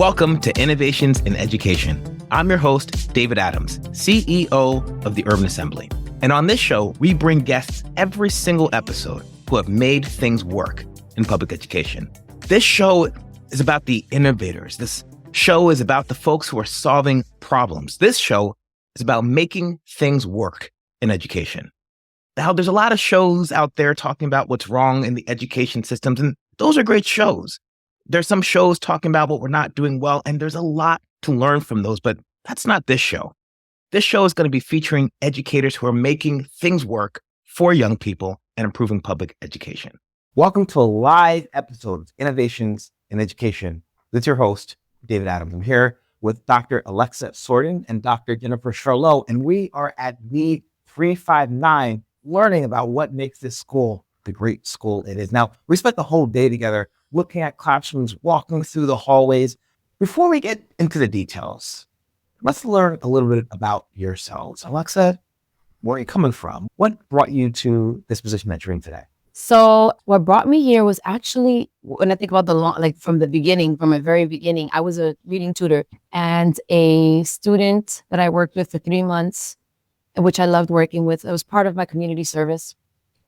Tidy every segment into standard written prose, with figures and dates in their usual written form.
Welcome to Innovations in Education. I'm your host, David Adams, CEO of the Urban Assembly. And on this show, we bring guests every single episode who have made things work in public education. This show is about the innovators. This show is about the folks who are solving problems. This show is about making things work in education. Now, there's a lot of shows out there talking about what's wrong in the education systems, and those are great shows. There's some shows talking about what we're not doing well, and there's a lot to learn from those, but that's not this show. This show is going to be featuring educators who are making things work for young people and improving public education. Welcome to a live episode of Innovations in Education. This is your host, David Adams. I'm here with Dr. Alexa Sorden and Dr. Jennifer Charlot, and we are at the 359 learning about what makes this school the great school it is. Now, we spent the whole day together looking at classrooms, walking through the hallways. Before we get into the details, let's learn a little bit about yourselves. Alexa, where are you coming from? What brought you to this position that you're in today? So what brought me here was actually, when I think about from the very beginning, I was a reading tutor and a student that I worked with for 3 months, which I loved working with. It was part of my community service.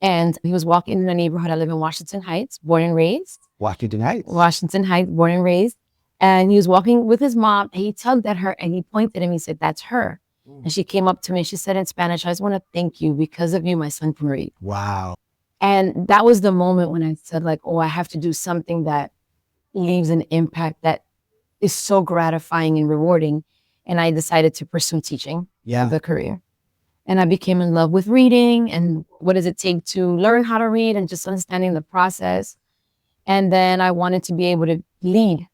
And he was walking in the neighborhood. I live in Washington Heights, born and raised. Washington Heights, born and raised. And he was walking with his mom and he tugged at her and he pointed at me and said, "That's her." And she came up to me and she said in Spanish, "I just want to thank you. Because of you, my son can read." Wow. And that was the moment when I said I have to do something that leaves an impact that is so gratifying and rewarding. And I decided to pursue teaching as a career. And I became in love with reading and what does it take to learn how to read and just understanding the process. And then I wanted to be able to lead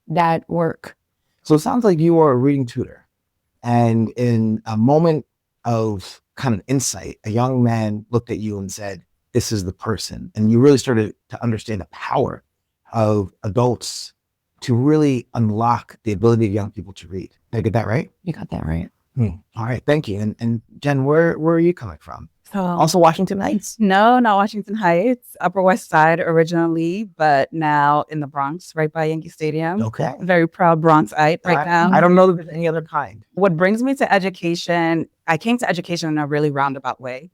that work. So it sounds like you are a reading tutor. And in a moment of kind of insight, a young man looked at you and said, "This is the person." And you really started to understand the power of adults to really unlock the ability of young people to read. Did I get that right? You got that right. All right, thank you. And Jen, where are you coming from? Also Washington Heights? No, not Washington Heights. Upper West Side originally, but now in the Bronx, right by Yankee Stadium. Okay. Very proud Bronxite right now. I don't know that there's any other kind. What brings me to education, I came to education in a really roundabout way.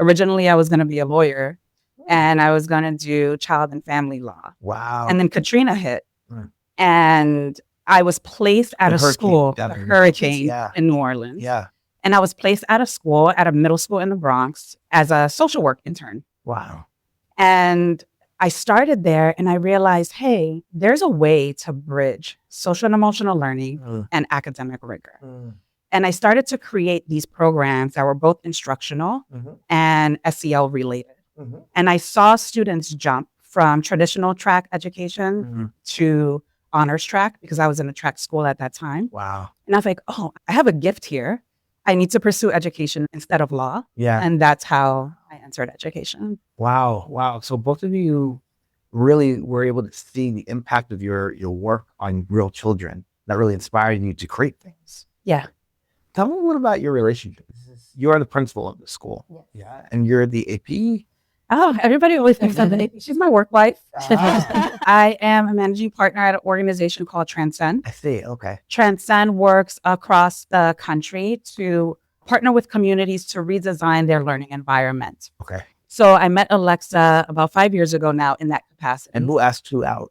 Originally, I was going to be a lawyer and I was going to do child and family law. Wow. And then Katrina hit and I was placed out of school, the hurricane in New Orleans. Yeah. And I was placed out of school, at a middle school in the Bronx as a social work intern. Wow. And I started there and I realized, hey, there's a way to bridge social and emotional learning and academic rigor. And I started to create these programs that were both instructional and SEL related. And I saw students jump from traditional track education to honors track because I was in a track school at that time. Wow. And I was like, oh, I have a gift here. I need to pursue education instead of law. Yeah. And that's how I entered education. Wow. Wow. So both of you really were able to see the impact of your work on real children that really inspired you to create things. Yeah. Tell me a little about your relationship. You are the principal of the school. Yes. Yeah. And you're the AP. Oh, everybody always thinks I'm an AP. She's my work wife. I am a managing partner at an organization called Transcend. I see. Okay. Transcend works across the country to partner with communities to redesign their learning environment. Okay. So I met Alexa about 5 years ago now in that capacity. And who asked you out?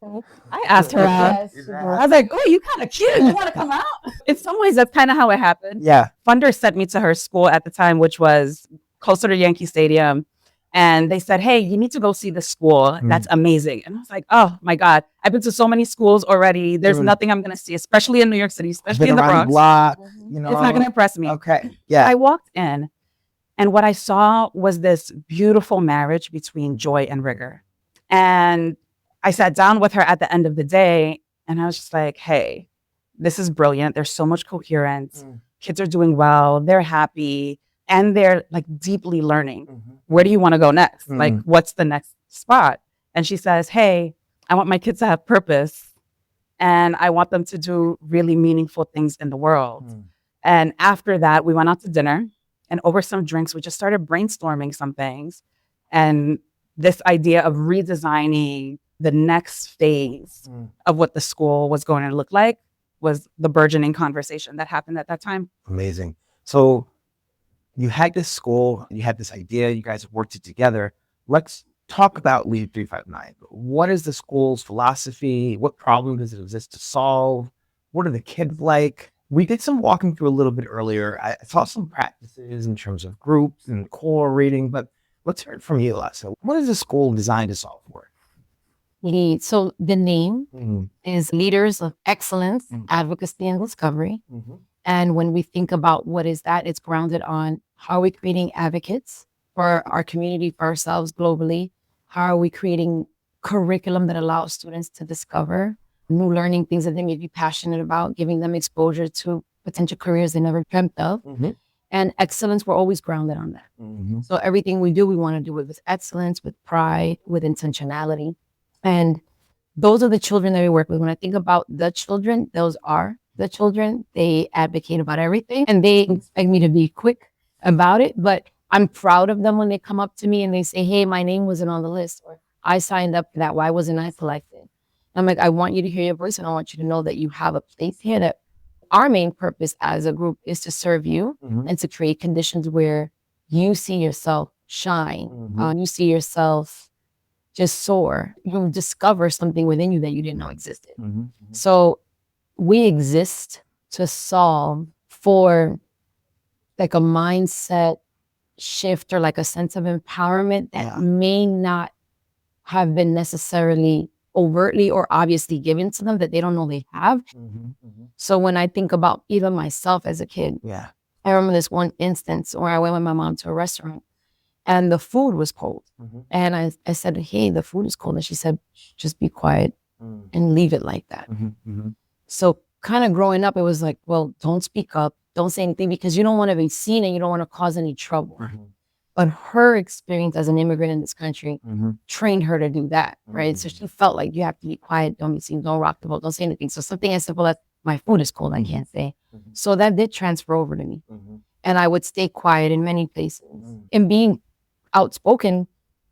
I asked her out. I was like, "Oh, you kind of cute. You want to come out?" In some ways, that's kind of how it happened. Yeah. Funders sent me to her school at the time, which was closer to Yankee Stadium. And they said, "Hey, you need to go see the school. That's amazing." And I was like, "Oh my God, I've been to so many schools already. There's nothing I'm going to see, especially in New York City, especially in the Bronx. Block, It's not going to impress me." Okay. Yeah. I walked in and what I saw was this beautiful marriage between joy and rigor. And I sat down with her at the end of the day and I was just like, "Hey, this is brilliant. There's so much coherence. Kids are doing well. They're happy. And they're like deeply learning. Where do you want to go next? Like, what's the next spot?" And she says, "Hey, I want my kids to have purpose and I want them to do really meaningful things in the world." And after that, we went out to dinner and over some drinks, we just started brainstorming some things. And this idea of redesigning the next phase of what the school was going to look like was the burgeoning conversation that happened at that time. Amazing. So you had this school, you had this idea, you guys worked it together. Let's talk about Lead 359. What is the school's philosophy? What problem does it exist to solve? What are the kids like? We did some walking through a little bit earlier. I saw some practices in terms of groups and core reading, but let's hear it from you, Alexa. What is the school designed to solve for? Lead. So the name is Leaders of Excellence, Advocacy, and Discovery. And when we think about what is that, it's grounded on how are we creating advocates for our community, for ourselves globally? How are we creating curriculum that allows students to discover new learning, things that they may be passionate about, giving them exposure to potential careers they never dreamt of. And excellence, we're always grounded on that. So everything we do, we want to do it with excellence, with pride, with intentionality. And those are the children that we work with. When I think about the children, those are the children. They advocate about everything and they expect me to be quick about it. But I'm proud of them when they come up to me and they say, hey, my name wasn't on the list, or I signed up for that. Why wasn't I selected? I'm like, I want you to hear your voice and I want you to know that you have a place here, that our main purpose as a group is to serve you and to create conditions where you see yourself shine, you see yourself just soar. You discover something within you that you didn't know existed. So we exist to solve for like a mindset shift or like a sense of empowerment that may not have been necessarily overtly or obviously given to them, that they don't know they have. So when I think about even myself as a kid, I remember this one instance where I went with my mom to a restaurant and the food was cold. And I said, hey, the food is cold. And she said, just be quiet and leave it like that. So kind of growing up, it was like, well, don't speak up, don't say anything because you don't want to be seen and you don't want to cause any trouble. But her experience as an immigrant in this country trained her to do that, right? So she felt like you have to be quiet, don't be seen, don't rock the boat, don't say anything. So something as simple as my food is cold, I can't say. So that did transfer over to me. And I would stay quiet in many places. And being outspoken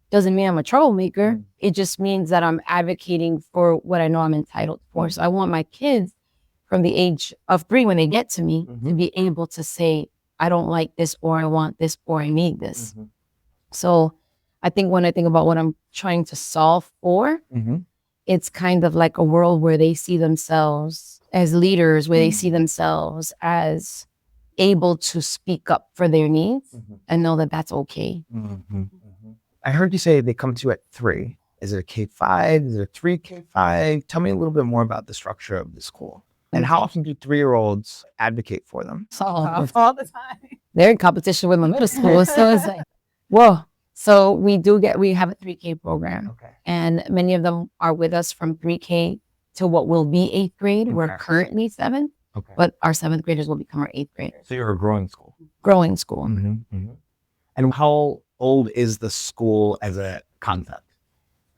doesn't mean I'm a troublemaker. It just means that I'm advocating for what I know I'm entitled for. So I want my kids from the age of 3, when they get to me, to be able to say, I don't like this, or I want this, or I need this. So I think when I think about what I'm trying to solve for, it's kind of like a world where they see themselves as leaders, where they see themselves as able to speak up for their needs and know that that's okay. I heard you say they come to you at 3. Is it a K-5? Is it a 3K-5? Tell me a little bit more about the structure of the school. And how often do 3-year-olds advocate for them? All the time. They're in competition with my middle school. So it's like, whoa. So we have a 3K program. And many of them are with us from 3K to what will be 8th grade. We're currently 7th, but our 7th graders will become our 8th graders. So you're a growing school. Growing school. And how old is the school as a concept?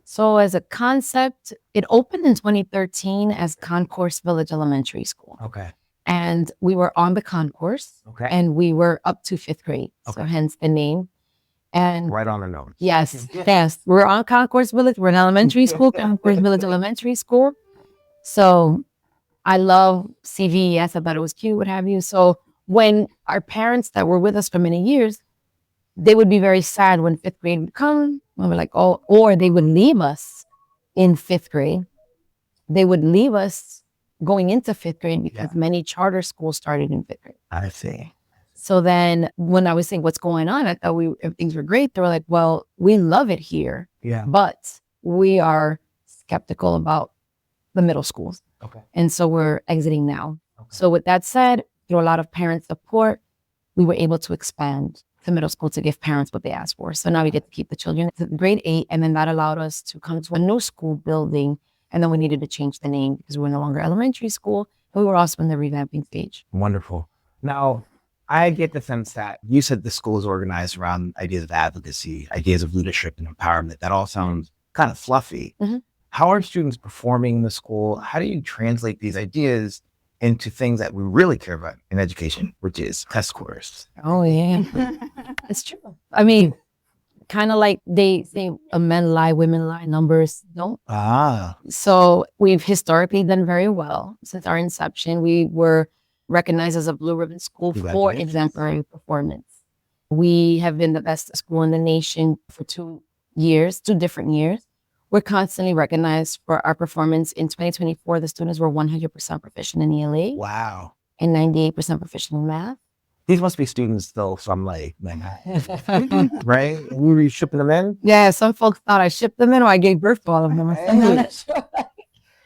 So as a concept, it opened in 2013 as Concourse Village Elementary School. And we were on the concourse and we were up to 5th grade. So hence the name. And right on the nose. Yes. We're on Concourse Village. We're in elementary school, Concourse Village Elementary School. So I love CVES. I thought it was cute, what have you. So when our parents that were with us for many years, they would be very sad when 5th grade would come. And we're like, oh, or they would leave us in 5th grade. They would leave us going into 5th grade because many charter schools started in 5th grade. I see. So then when I was saying what's going on, I thought things were great. They were like, well, we love it here, but we are skeptical about the middle schools. And so we're exiting now. So with that said, through a lot of parent support, we were able to expand the middle school to give parents what they asked for. So now we get to keep the children to grade 8, and then that allowed us to come to a new school building. And then we needed to change the name because we were no longer elementary school, and we were also in the revamping stage. Wonderful. Now, I get the sense that you said the school is organized around ideas of advocacy, ideas of leadership and empowerment. That all sounds kind of fluffy. How are students performing in the school? How do you translate these ideas into things that we really care about in education, which is test scores? Oh, yeah. It's true. I mean, kind of like they say men lie, women lie, numbers don't. So we've historically done very well since our inception. We were recognized as a blue ribbon school for exemplary performance. We have been the best school in the nation for 2 years, 2 different years. We're constantly recognized for our performance. In 2024, the students were 100% proficient in ELA. Wow. And 98% proficient in math. These must be students though, so I'm like right? We were shipping them in? Yeah, some folks thought I shipped them in or I gave birth to all of them.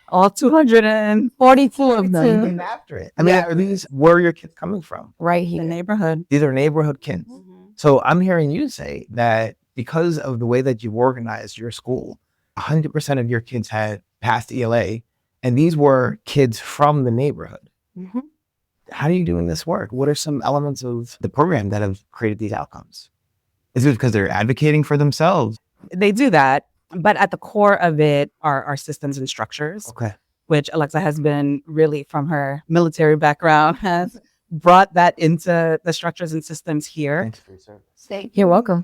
All 242 of them. Getting after it. I mean, where are your kids coming from? Right here. The neighborhood. These are neighborhood kids. So I'm hearing you say that because of the way that you've organized your school, 100% of your kids had passed ELA, and these were kids from the neighborhood. How are you doing this work? What are some elements of the program that have created these outcomes? Is it because they're advocating for themselves? They do that, but at the core of it are our systems and structures. Okay. Which Alexa has been really, from her military background, has brought that into the structures and systems here. Thanks for your service. You're welcome.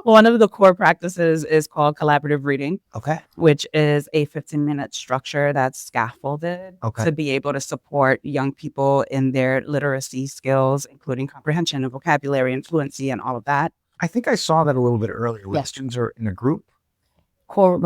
One of the core practices is called collaborative reading. Okay. Which is a 15-minute structure that's scaffolded to be able to support young people in their literacy skills, including comprehension and vocabulary and fluency and all of that. I think I saw that a little bit earlier when students are in a group. Choral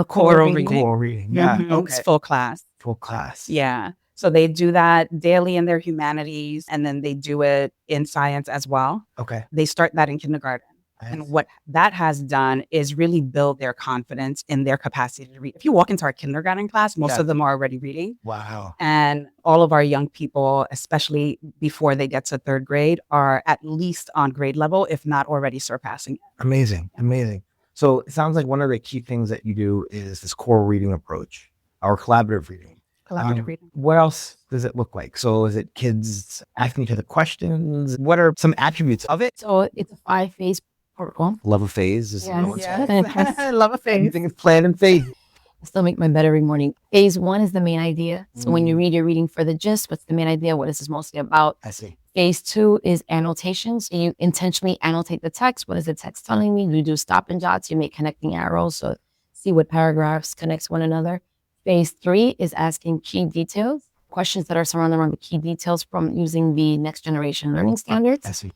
reading. Choral reading. Yeah. It's full class. Full class. Yeah. So they do that daily in their humanities, and then they do it in science as well. Okay. They start that in kindergarten. And what that has done is really build their confidence in their capacity to read. If you walk into our kindergarten class, most of them are already reading. Wow. And all of our young people, especially before they get to 3rd grade, are at least on grade level, if not already surpassing it. Amazing. Amazing. So it sounds like one of the key things that you do is this core reading approach, or collaborative reading. Reading. What else does it look like? So is it kids asking each other questions? What are some attributes of it? So it's a 5-phase protocol. Love a phase. Is I love a phase. You think it's planned and phase? I still make my bed every morning. Phase 1 is the main idea. So when you read, you're reading for the gist. What's the main idea? What is this mostly about? I see. Phase 2 is annotation. So you intentionally annotate the text. What is the text telling me? You do stop and jots. You make connecting arrows. So see what paragraphs connects one another. Phase 3 is asking key details, questions that are surrounded around the key details from using the next generation learning standards. I see.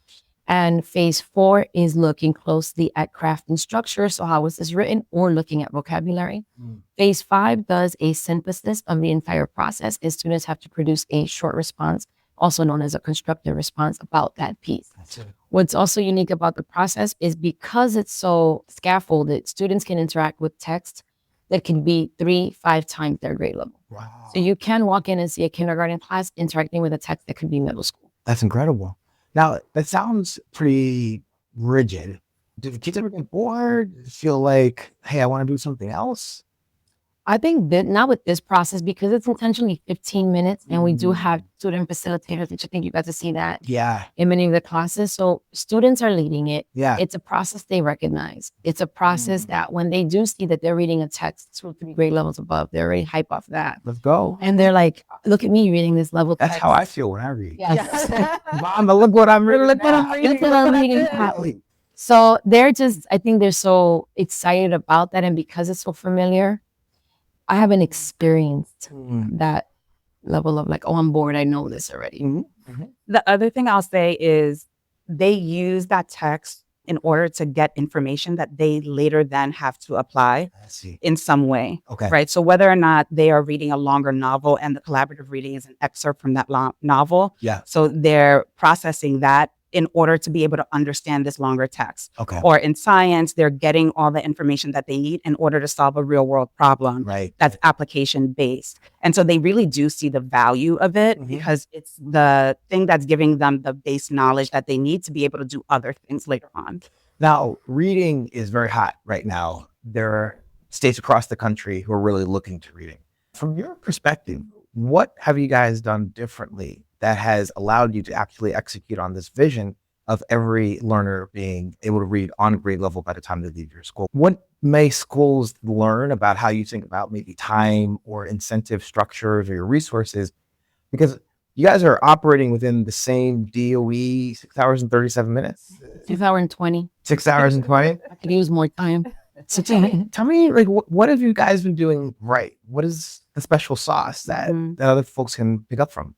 And phase 4 is looking closely at craft and structure. So how was this written, or looking at vocabulary. Phase 5 does a synthesis of the entire process, and students have to produce a short response, also known as a constructive response, about that piece. That's it. What's also unique about the process is because it's so scaffolded, students can interact with text that can be 3-5 times their grade level. Wow. So you can walk in and see a kindergarten class interacting with a text that could be middle school. That's incredible. Now, that sounds pretty rigid. Do the kids ever get bored? Feel like, hey, I want to do something else? I think that not with this process, because it's intentionally 15 minutes and we do have student facilitators, which I think you got to see that in many of the classes. So students are leading it. Yeah. It's a process they recognize. It's a process that when they do see that they're reading a text 2 or 3 grade levels above, they're already hype off that. Let's go. And they're like, look at me reading this level That's text. how I feel when I read. Yes. Mama, look what I'm reading. Look what I'm reading. Look what I'm reading. So they're just, I think they're so excited about that. And because it's so familiar, I haven't experienced that level of like, oh, I'm bored. I know this already. The other thing I'll say is they use that text in order to get information that they later then have to apply in some way. Okay. Right. So whether or not they are reading a longer novel and the collaborative reading is an excerpt from that novel. Yeah. So they're processing that in order to be able to understand this longer text. Okay. Or in science, they're getting all the information that they need in order to solve a real world problem that's application based. And so they really do see the value of it because it's the thing that's giving them the base knowledge that they need to be able to do other things later on. Now, reading is very hot right now. There are states across the country who are really looking to reading. From your perspective, what have you guys done differently that has allowed you to actually execute on this vision of every learner being able to read on grade level by the time they leave your school? What may schools learn about how you think about maybe time or incentive structures or your resources? Because You guys are operating within the same DOE 6 hours and 37 minutes. 6 hours and 20. 6 hours and 20? I could use more time. So tell me, like, what have you guys been doing right? What is the special sauce that other folks can pick up from?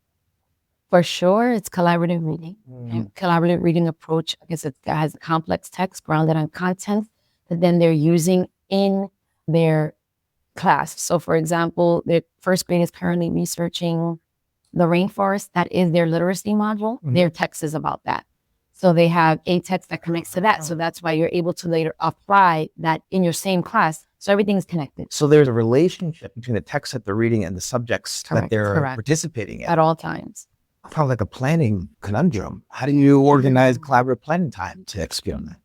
For sure, it's collaborative reading. And collaborative reading approach, I guess it has complex text grounded on content that then they're using in their class. So for example, the first grade is currently researching the rainforest. That is their literacy module. Their text is about that. So they have a text that connects to that. So that's why you're able to later apply that in your same class. So everything's connected. So there's a relationship between the text that they're reading and the subjects that they're participating in. At all times. Probably like a planning conundrum. How do you organize collaborative planning time to execute on that?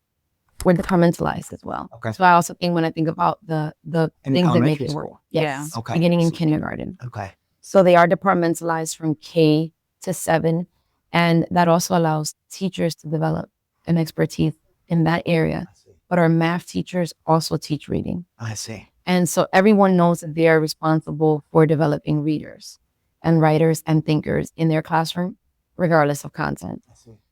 We're departmentalized as well. Okay. So I also think when I think about the things that make it work. Yes. Okay. Beginning in kindergarten. Okay. So they are departmentalized from K to 7. And that also allows teachers to develop an expertise in that area. But our math teachers also teach reading. I see. And so everyone knows that they are responsible for developing readers and writers and thinkers in their classroom, regardless of content.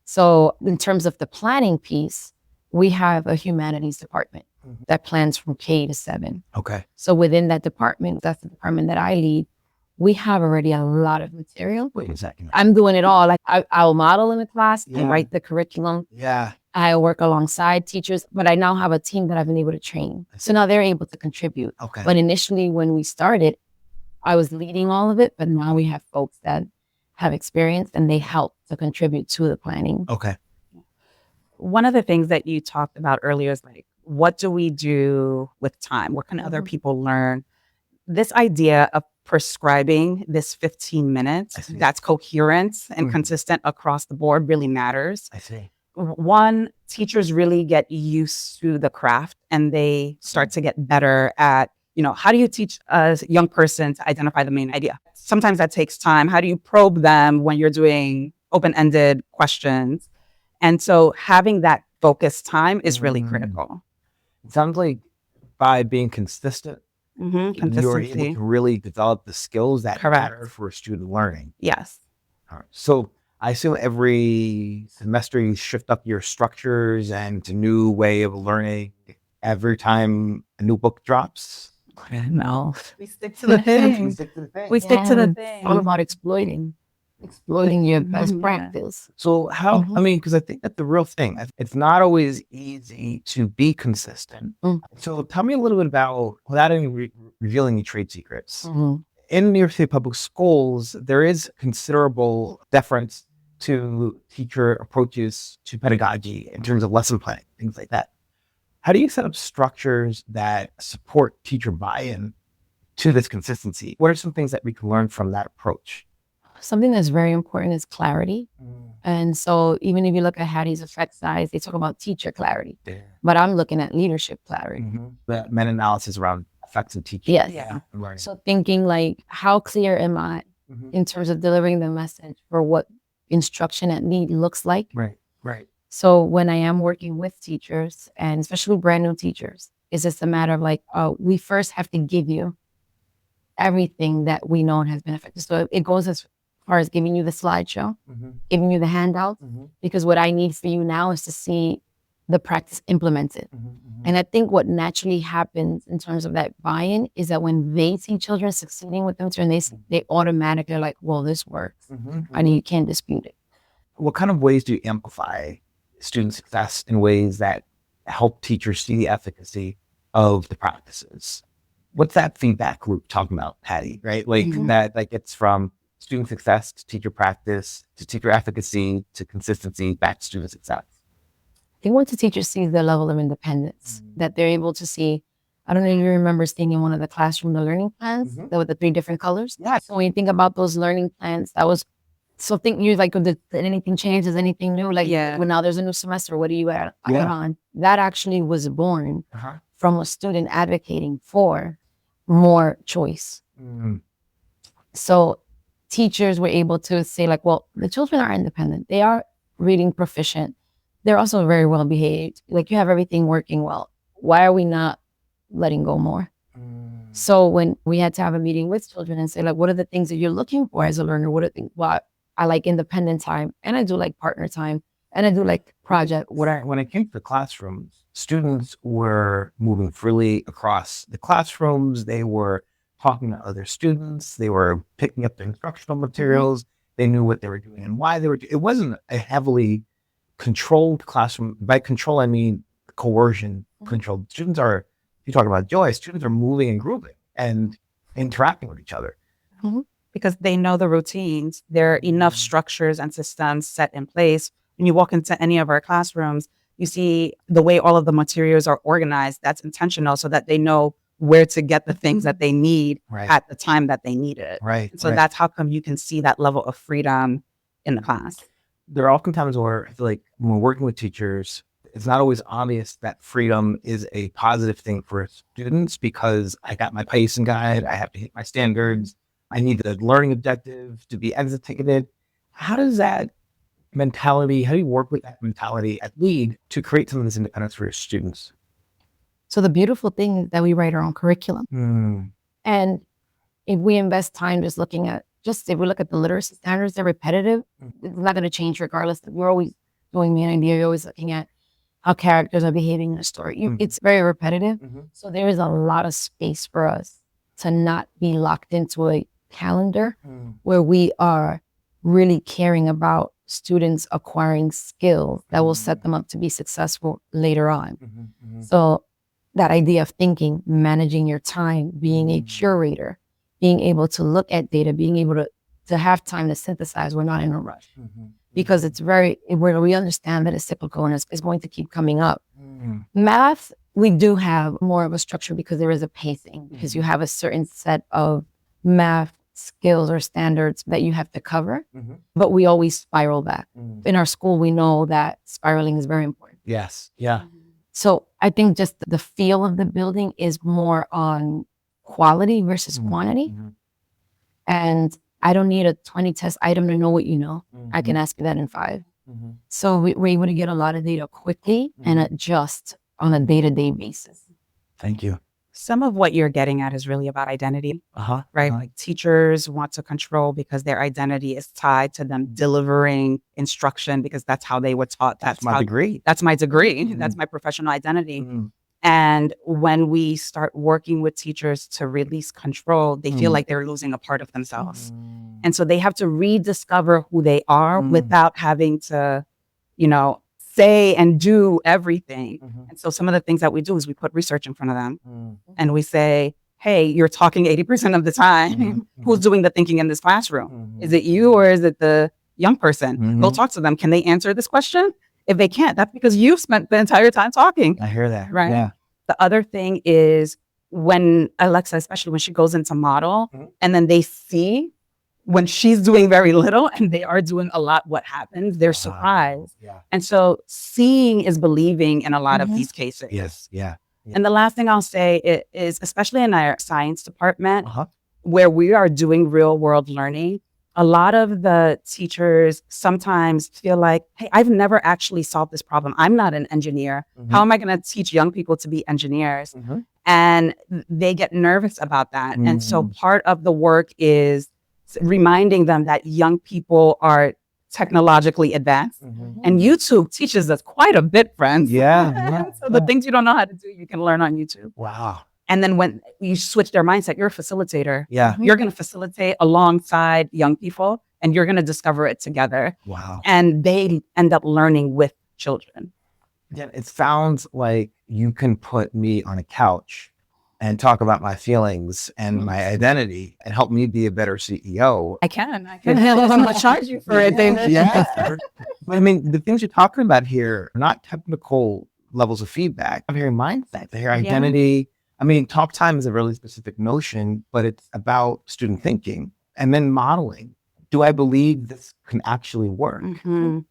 So in terms of the planning piece, we have a humanities department that plans from K to 7. Okay. So within that department, that's the department that I lead, we have already a lot of material. Wait a second. I'm doing it all. Like I'll model in the class, I write the curriculum. Yeah. I work alongside teachers, but I now have a team that I've been able to train. So now they're able to contribute. Okay. But initially when we started, I was leading all of it, but now we have folks that have experience and they help to contribute to the planning. Okay. One of the things that you talked about earlier is like, what do we do with time? What can other people learn? This idea of prescribing this 15 minutes that's coherent and consistent across the board really matters. I see. One, teachers really get used to the craft and they start to get better at, how do you teach a young person to identify the main idea? Sometimes that takes time. How do you probe them when you're doing open-ended questions? And so having that focused time is really critical. It sounds like by being consistent, you're able to really develop the skills that matter for student learning. Yes. All right. So I assume every semester you shift up your structures and it's a new way of learning every time a new book drops. No. We stick to the thing. We stick to the thing. All about exploiting your best practice. So how, because I think that's the real thing. It's not always easy to be consistent. So tell me a little bit about, without any revealing any trade secrets, in New York City public schools, there is considerable deference to teacher approaches to pedagogy in terms of lesson planning, things like that. How do you set up structures that support teacher buy-in to this consistency? What are some things that we can learn from that approach? Something that's very important is clarity. And so even if you look at Hattie's effect size, they talk about teacher clarity, but I'm looking at leadership clarity. The meta-analysis around effects of teaching. Yes. So thinking like, how clear am I in terms of delivering the message for what instruction at need looks like? Right. So when I am working with teachers, and especially brand new teachers, it's just a matter of like, we first have to give you everything that we know has been effective. So it goes as far as giving you the slideshow, giving you the handout, because what I need for you now is to see the practice implemented. And I think what naturally happens in terms of that buy-in is that when they see children succeeding with them, and they automatically are like, well, this works. And you can't dispute it. What kind of ways do you amplify student success in ways that help teachers see the efficacy of the practices? What's that feedback loop talking about, Hattie, right? Like that, like it's from student success to teacher practice, to teacher efficacy, to consistency, back to student success. I think once the teacher sees their level of independence, that they're able to see, I don't know if you remember seeing in one of the classroom, the learning plans, that with the 3 different colors. Yeah. So when you think about those learning plans, that was, so think you like, did anything change? Is anything new? Like, when now there's a new semester, what do you add on? That actually was born from a student advocating for more choice. So teachers were able to say like, well, the children are independent. They are reading proficient. They're also very well behaved. Like you have everything working well. Why are we not letting go more? So when we had to have a meeting with children and say like, what are the things that you're looking for as a learner? What are things? Well, I like independent time, and I do like partner time, and I do like project. When it came to the classroom, students were moving freely across the classrooms. They were talking to other students. They were picking up the instructional materials. They knew what they were doing and why they were doing. It wasn't a heavily controlled classroom. By control, I mean coercion controlled. Students are, if you talk about joy, students are moving and grooving and interacting with each other. Because they know the routines. There are enough structures and systems set in place. When you walk into any of our classrooms, you see the way all of the materials are organized. That's intentional so that they know where to get the things that they need at the time that they need it. So that's how come you can see that level of freedom in the class. There are often times where I feel like when we're working with teachers, it's not always obvious that freedom is a positive thing for students because I got my pacing guide, I have to hit my standards, I need the learning objective to be executed. How does that mentality, how do you work with that mentality at LEAD to create some of this independence for your students? So the beautiful thing is that we write our own curriculum. And if we invest time just looking at, if we look at the literacy standards, they're repetitive. It's not going to change regardless. We're always doing main idea. You're always looking at how characters are behaving in a story. It's very repetitive. So there is a lot of space for us to not be locked into a calendar where we are really caring about students acquiring skills that will set them up to be successful later on. So that idea of thinking, managing your time, being a curator, being able to look at data, being able to have time to synthesize. We're not in a rush because it's where we understand that it's cyclical and it's going to keep coming up. Math, we do have more of a structure because there is a pacing, because you have a certain set of math skills or standards that you have to cover, but we always spiral back. In our school, we know that spiraling is very important. Yes. Yeah. So I think just the feel of the building is more on quality versus quantity. And I don't need a 20 test item to know what you know. I can ask you that in 5. So we're able to get a lot of data quickly and adjust on a day-to-day basis. Thank you. Some of what you're getting at is really about identity, right? Like teachers want to control because their identity is tied to them delivering instruction because that's how they were taught. That's my degree. That's my degree. That's my professional identity. And when we start working with teachers to release control, they feel like they're losing a part of themselves. And so they have to rediscover who they are without having to, say and do everything. And so some of the things that we do is we put research in front of them and we say, hey, you're talking 80% of the time. Who's doing the thinking in this classroom? Is it you or is it the young person? Go talk to them. Can they answer this question? If they can't, that's because you've spent the entire time talking. I hear that. Right. Yeah. The other thing is when Alexa, especially when she goes into model and then they see when she's doing very little and they are doing a lot, what happens? They're surprised. And so seeing is believing in a lot of these cases. Yes. Yeah. And the last thing I'll say is, especially in our science department, where we are doing real world learning, a lot of the teachers sometimes feel like, hey, I've never actually solved this problem. I'm not an engineer. How am I going to teach young people to be engineers? And they get nervous about that. And so part of the work is reminding them that young people are technologically advanced. And YouTube teaches us quite a bit, friends. So the things you don't know how to do, you can learn on YouTube. Wow. And then when you switch their mindset, you're a facilitator. You're going to facilitate alongside young people and you're going to discover it together. Wow. And they end up learning with children. Yeah, it sounds like you can put me on a couch and talk about my feelings and my identity and help me be a better CEO. I can. I'm going to charge you for it. But I mean, the things you're talking about here are not technical levels of feedback. I'm hearing mindset, they're identity. I mean, talk time is a really specific notion, but it's about student thinking and then modeling. Do I believe this can actually work? All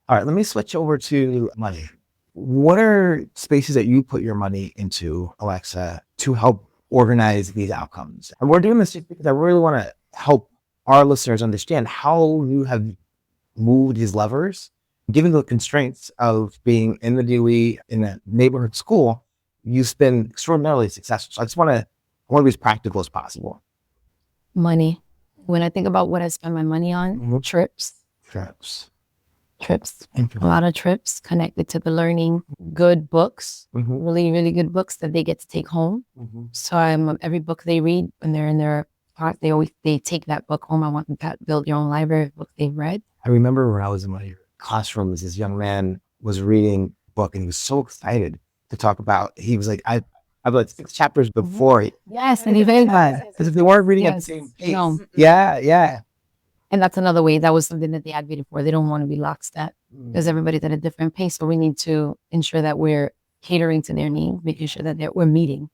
right, let me switch over to money. What are spaces that you put your money into, Alexa, to help organize these outcomes? And we're doing this just because I really want to help our listeners understand how you have moved these levers, given the constraints of being in the DOE in a neighborhood school. You've been extraordinarily successful. So I want to be as practical as possible. Money. When I think about what I spend my money on, trips. A lot of trips connected to the learning, good books, really, really good books that they get to take home. So every book they read when they're in their class, they take that book home. I want them to build your own library of books they've read. I remember when I was in my classroom, this young man was reading a book and he was so excited to talk about, he was like, I've like 6 chapters before. Yes, and even as if they weren't reading at the same pace. No. Yeah. And that's another way. That was something that they advocated for. They don't want to be lockstep because everybody's at a different pace. So we need to ensure that we're catering to their needs, making sure that we're meeting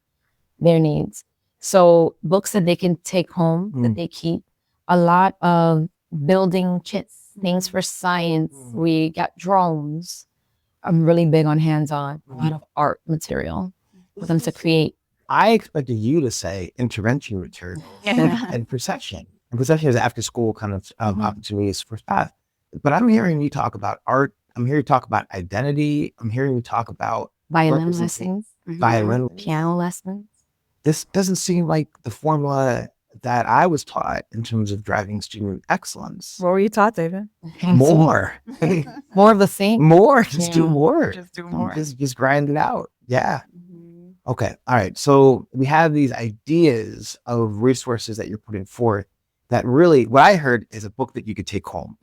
their needs. So books that they can take home, that they keep, a lot of building kits, things for science. We got drones. I'm really big on hands-on, a lot of art material for them to create. I expected you to say intervention material and perception. And perception is after school kind of opportunities for staff. But I'm hearing you talk about art. I'm hearing you talk about identity. I'm hearing you talk about violin lessons, piano lessons. This doesn't seem like the formula that I was taught in terms of driving student excellence. What were you taught, David? More. More of the same. More. Just do more. Just do more. Just grind it out. Yeah. Okay. All right. So we have these ideas of resources that you're putting forth that really, what I heard is a book that you could take home.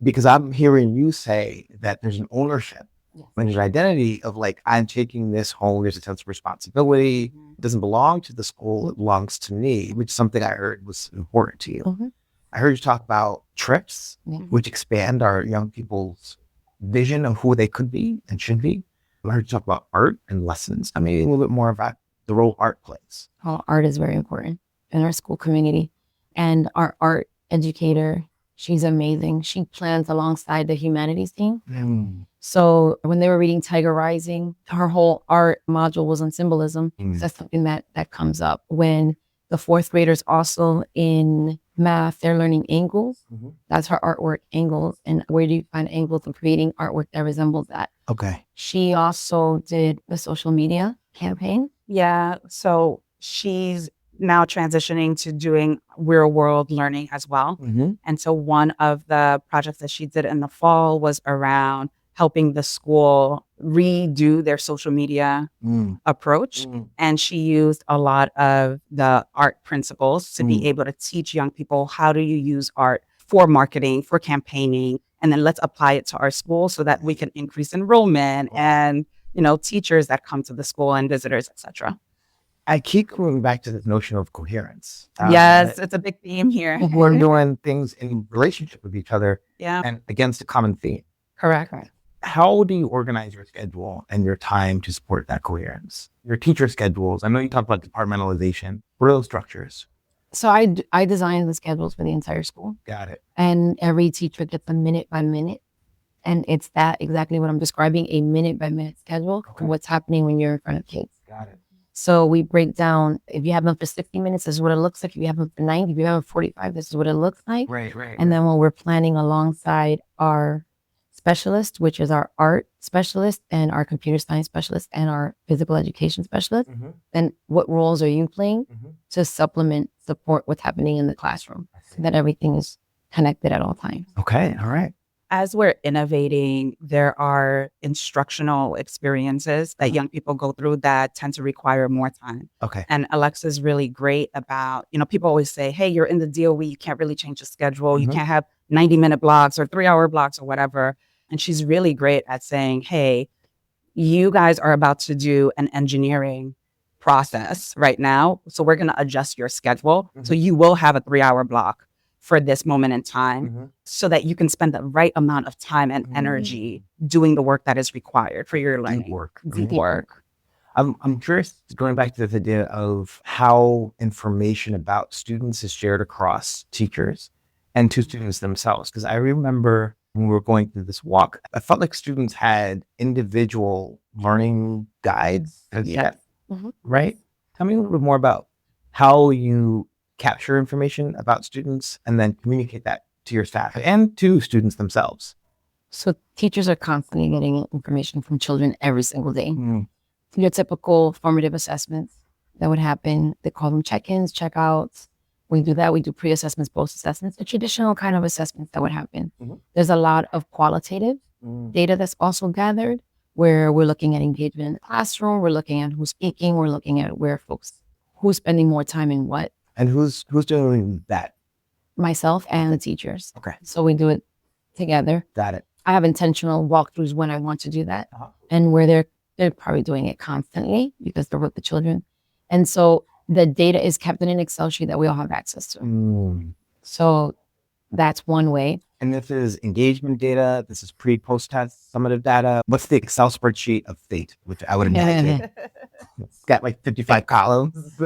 Because I'm hearing you say that there's an ownership. When there's an identity of like, I'm taking this home, there's a sense of responsibility. It doesn't belong to the school, it belongs to me, which is something I heard was important to you. I heard you talk about trips, which expand our young people's vision of who they could be and should be. I heard you talk about art and lessons. I mean, a little bit more about the role art plays. Oh, art is very important in our school community. And our art educator, she's amazing. She plans alongside the humanities team. So when they were reading Tiger Rising, her whole art module was on symbolism. So that's something that comes up. When the 4th graders also in math, they're learning angles. That's her artwork, angles. And where do you find angles and creating artwork that resembles that? Okay. She also did the social media campaign. Yeah. So she's now transitioning to doing real world learning as well. And so one of the projects that she did in the fall was around helping the school redo their social media approach. And she used a lot of the art principles to be able to teach young people, how do you use art for marketing, for campaigning, and then let's apply it to our school so that we can increase enrollment and, you know, teachers that come to the school and visitors, etc. I keep going back to this notion of coherence. Yes, it's a big theme here. We're doing things in relationship with each other Yeah. and against a common theme. Correct. How do you organize your schedule and your time to support that coherence? Your teacher schedules, I know you talked about departmentalization. What are those structures? So I designed the schedules for the entire school. Got it. And every teacher gets a minute by minute. And it's that exactly what I'm describing, a minute by minute schedule for what's happening when you're in front of kids. Got it. So we break down, if you have them for 60 minutes, this is what it looks like. If you have them for 90, if you have them for 45, this is what it looks like. Right. And then when we're planning alongside our specialist, which is our art specialist and our computer science specialist and our physical education specialist, then what roles are you playing to support what's happening in the classroom so that everything is connected at all times. Okay. All right. As we're innovating, there are instructional experiences that young people go through that tend to require more time. Okay. And Alexa's really great about, you know, people always say, hey, you're in the DOE, you can't really change the schedule. You can't have 90-minute blocks or 3-hour blocks or whatever. And she's really great at saying, hey, you guys are about to do an engineering process right now. So we're going to adjust your schedule. So you will have a 3-hour block for this moment in time so that you can spend the right amount of time and energy doing the work that is required for your learning. Deep work. I'm curious, going back to this idea of how information about students is shared across teachers and to students themselves. Because I remember when we were going through this walk, I felt like students had individual learning guides. Right? Tell me a little bit more about how you capture information about students and then communicate that to your staff and to students themselves. So teachers are constantly getting information from children every single day. Your typical formative assessments that would happen, they call them check-ins, check-outs. We do that. We do pre-assessments, post-assessments, the traditional kind of assessments that would happen. Mhm. There's a lot of qualitative data that's also gathered where we're looking at engagement in the classroom. We're looking at who's speaking. We're looking at who's spending more time in what. And who's doing that? Myself and the teachers. Okay. So we do it together. Got it. I have intentional walkthroughs when I want to do that. Uh-huh. And where they're probably doing it constantly because they're with the children. And so the data is kept in an Excel sheet that we all have access to. So that's one way. And this is engagement data. This is pre-post test summative data. What's the Excel spreadsheet of fate, which I would imagine it's got like 55 columns.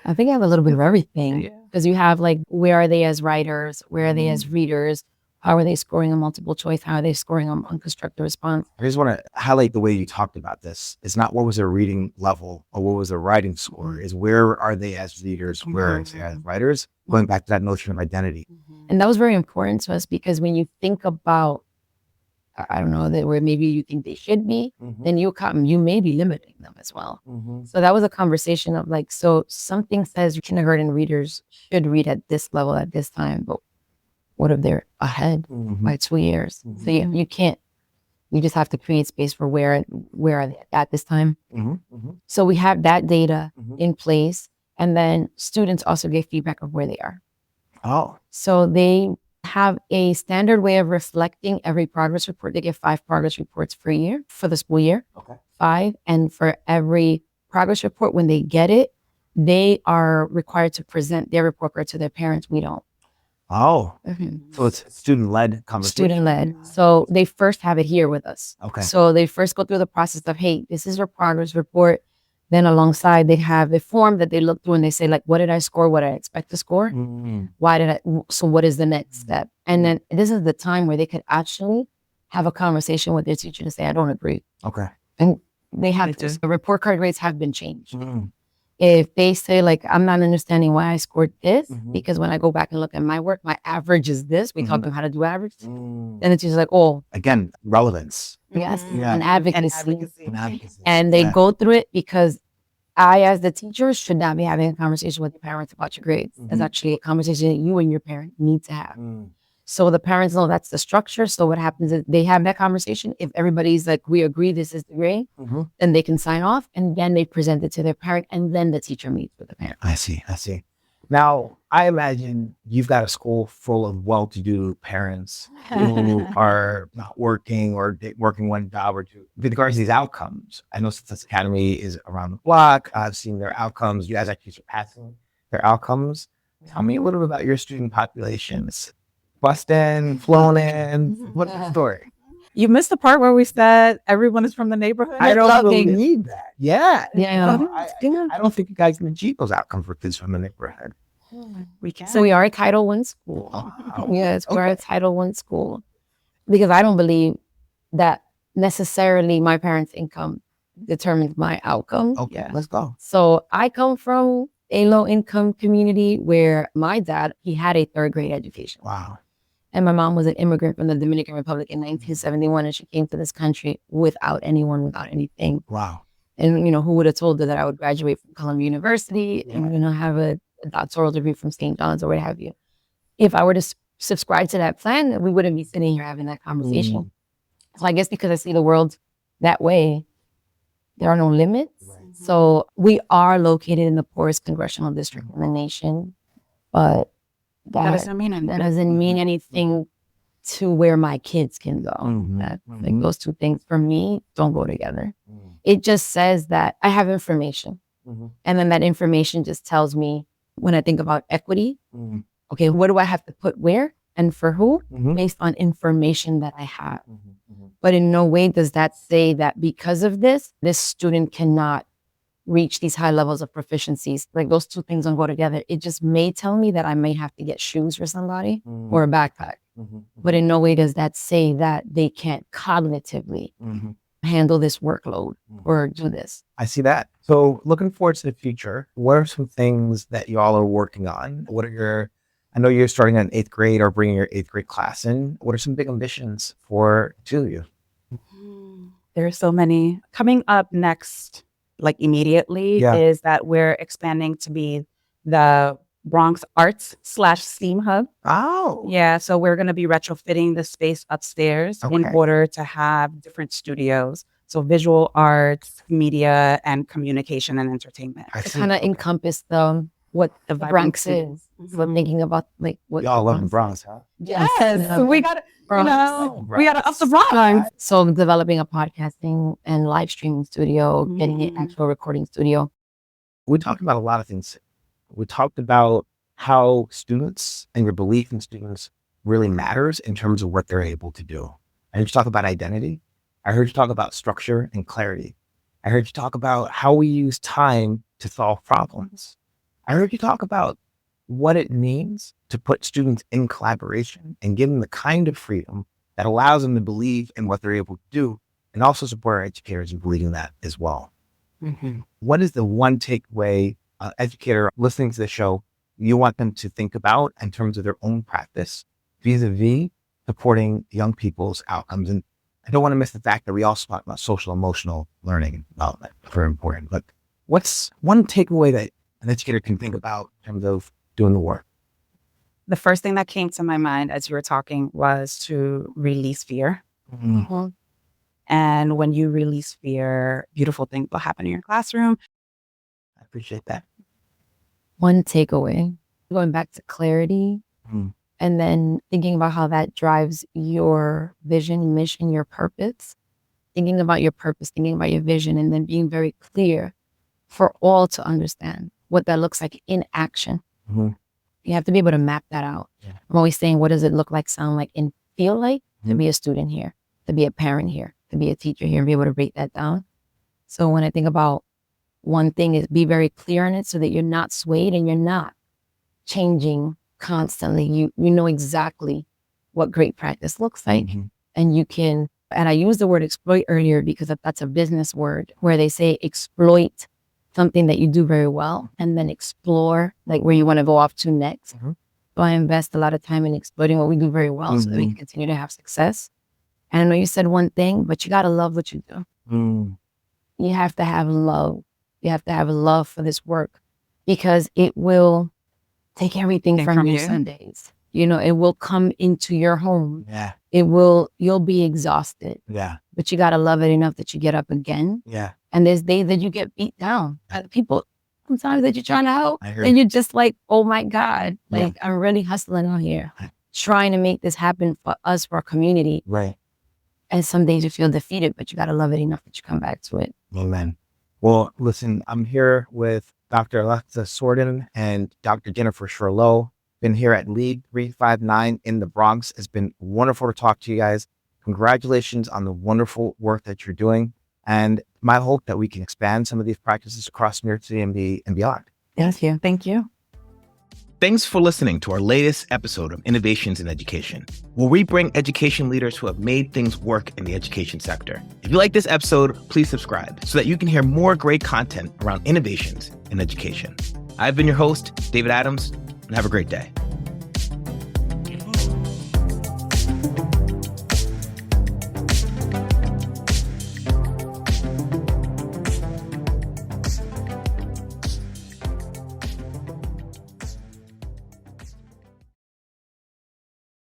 I think I have a little bit of everything because you have like, where are they as writers? Where are they as readers? How are they scoring on multiple choice? How are they scoring on constructive response? I just want to highlight the way you talked about this. It's not what was their reading level or what was their writing score. Is where are they as readers? Where are they as writers? Going back to that notion of identity. And that was very important to us because when you think about, I don't know, that where maybe you think they should be, then you may be limiting them as well. So that was a conversation of like, so something says kindergarten readers should read at this level at this time, but what if they're ahead by 2 years? So you can't, you just have to create space for where are they at this time. So we have that data in place. And then students also give feedback of where they are. Oh. So they have a standard way of reflecting every progress report. They get 5 progress reports per year for the school year. Okay. 5. And for every progress report, when they get it, they are required to present their report card to their parents. We don't. Oh, so it's student-led conversation. Student-led. So they first have it here with us. Okay. So they first go through the process of, hey, this is your progress report. Then alongside, they have the form that they look through and they say, like, what did I score? What did I expect to score? So what is the next step? And then this is the time where they could actually have a conversation with their teacher and say, I don't agree. Okay. And they have to. The report card rates have been changed. If they say, like, I'm not understanding why I scored this, because when I go back and look at my work, my average is this. We taught them how to do average. And the teacher's like, oh. Again, relevance. Yes, Yeah. and advocacy. And they go through it because I, as the teacher, should not be having a conversation with your parents about your grades. It's actually a conversation that you and your parent need to have. So the parents know that's the structure. So what happens is they have that conversation. If everybody's like, we agree this is the grade, then they can sign off and then they present it to their parent and then the teacher meets with the parent. I see. Now, I imagine you've got a school full of well-to-do parents who are not working or working one job or two. With regards to these outcomes, I know Success Academy is around the block. I've seen their outcomes. You guys actually surpassing their outcomes. Tell me a little bit about your student population. It's bust in, flown in. What's the story? You missed the part where we said everyone is from the neighborhood. I don't believe that. Yeah. I don't think you guys can achieve those outcomes for kids from the neighborhood. We can. So we are a Title I school. Wow. Yes, we're a Title I school. Because I don't believe that necessarily my parents' income determines my outcome. Okay, let's go. So I come from a low-income community where my dad, he had a 3rd grade education. Wow. And my mom was an immigrant from the Dominican Republic in 1971, and she came to this country without anyone, without anything. Wow. And, who would have told her that I would graduate from Columbia University and, have a doctoral degree from St. John's or what have you. If I were to subscribe to that plan, we wouldn't be sitting here having that conversation. So I guess because I see the world that way, there are no limits. Right. So we are located in the poorest congressional district in the nation, but that doesn't mean anything to where my kids can go. Like those two things for me don't go together. It just says that I have information. And then that information just tells me when I think about equity, okay, what do I have to put where and for who based on information that I have. But in no way does that say that because of this student cannot reach these high levels of proficiencies. Like those two things don't go together. It just may tell me that I may have to get shoes for somebody or a backpack. But in no way does that say that they can't cognitively handle this workload or do this. I see that. So looking forward to the future, what are some things that you all are working on? I know you're starting in 8th grade or bringing your 8th grade class in. What are some big ambitions for two of you? There are so many. Coming up next, like immediately, is that we're expanding to be the Bronx Arts / STEAM hub. Oh. Yeah, so we're going to be retrofitting the space upstairs in order to have different studios. So visual arts, media, and communication and entertainment. To kind of encompass what the Bronx is. So I'm thinking about like what y'all love the Bronx, huh? Yes, we got to, we got to up the Bronx. So developing a podcasting and live streaming studio, getting an actual recording studio. We talked about a lot of things. We talked about how students and your belief in students really matters in terms of what they're able to do. I heard you talk about identity. I heard you talk about structure and clarity. I heard you talk about how we use time to solve problems. I heard you talk about what it means to put students in collaboration and give them the kind of freedom that allows them to believe in what they're able to do, and also support our educators in believing that as well. What is the one takeaway educator listening to the show you want them to think about in terms of their own practice vis-a-vis supporting young people's outcomes? And I don't want to miss the fact that we also talk about social emotional learning and development, very important. But what's one takeaway that an educator can think about in terms of doing the work? The first thing that came to my mind as you were talking was to release fear. And when you release fear, beautiful things will happen in your classroom. I appreciate that. One takeaway, going back to clarity, and then thinking about how that drives your vision, mission, your purpose, thinking about your purpose, thinking about your vision, and then being very clear for all to understand what that looks like in action. You have to be able to map that out. I'm always saying, what does it look like, sound like, and feel like to be a student here, to be a parent here, to be a teacher here, and be able to break that down. So when I think about one thing is be very clear on it so that you're not swayed and you're not changing constantly. You know exactly what great practice looks like. And you can, and I used the word exploit earlier because that's a business word where they say exploit something that you do very well and then explore like where you want to go off to next. So I invest a lot of time in exploiting what we do very well so that we can continue to have success. And I know you said one thing, but you got to love what you do. You have to have love. You have to have love for this work because it will take everything from you some days. You know, it will come into your home. You'll be exhausted. But you got to love it enough that you get up again. And there's days that you get beat down by the people sometimes that you're trying to help. And you're just like, oh my God, like I'm really hustling out here, trying to make this happen for us, for our community. And some days you feel defeated, but you got to love it enough that you come back to it. Amen. Well, listen, I'm here with Dr. Alexa Sorden and Dr. Jennifer Charlot. Been here at Lead 359 in the Bronx. It's been wonderful to talk to you guys. Congratulations on the wonderful work that you're doing. And my hope that we can expand some of these practices across New York City and beyond. Thank you. Thank you. Thanks for listening to our latest episode of Innovations in Education, where we bring education leaders who have made things work in the education sector. If you like this episode, please subscribe so that you can hear more great content around innovations in education. I've been your host, David Adams, and have a great day.